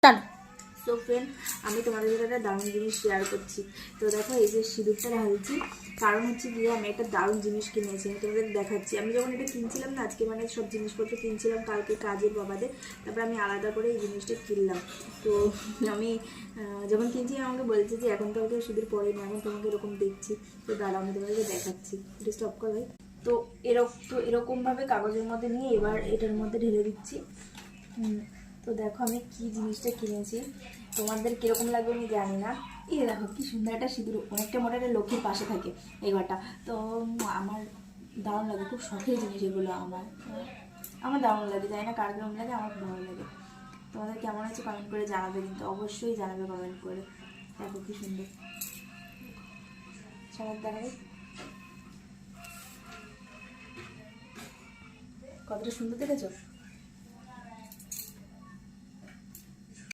টান। So friend, আমি তোমাদের সাথে একটা দারুণ জিনিস শেয়ার করছি। তো দেখো, এই যে সিঁদুরটা ঢালছি, কারণ হচ্ছে গিয়ে আমি একটা দারুণ জিনিস কিনেছি, আমি তোমাদের দেখাচ্ছি। আমি যখন এটা কিনছিলাম না, আজকে মানে সব জিনিসপত্র কিনছিলাম কালকে কাজের বাবাদের, তারপর আমি আলাদা করে এই জিনিসটা কিনলাম। তো আমি যখন কিনছি আমাকে বলছে যে এখন তো আমাকে সিঁদুর পরে না, এখন তোমাকে এরকম দেখছি। তো দাঁড়াও, আমি তোমাদেরকে দেখাচ্ছি, একটু স্টপ কর ভাই। তো এরকমভাবে কাগজের মধ্যে নিয়ে এবার এটার মধ্যে ঢেলে দিচ্ছি। তো দেখো আমি কি জিনিসটা কিনেছি, তোমাদের কিরকম লাগবে আমি জানি না। এই দেখো কি সুন্দর একটা সিঁদুর, অনেকটা মোটা একটা লক্ষ্মীর পাশে থাকে এই ঘরটা। তো আমার দারুণ লাগে, খুব শখের জিনিস এগুলো আমার দারুণ লাগে, জানি না কার কেমন লাগে, আমার ভালো লাগে। তোমাদের কেমন আছে কমেন্ট করে জানাবে, কিন্তু অবশ্যই জানাবে কমেন্ট করে। দেখো কি সুন্দর, সবার দেখাবে কতটা সুন্দর দেখেছো।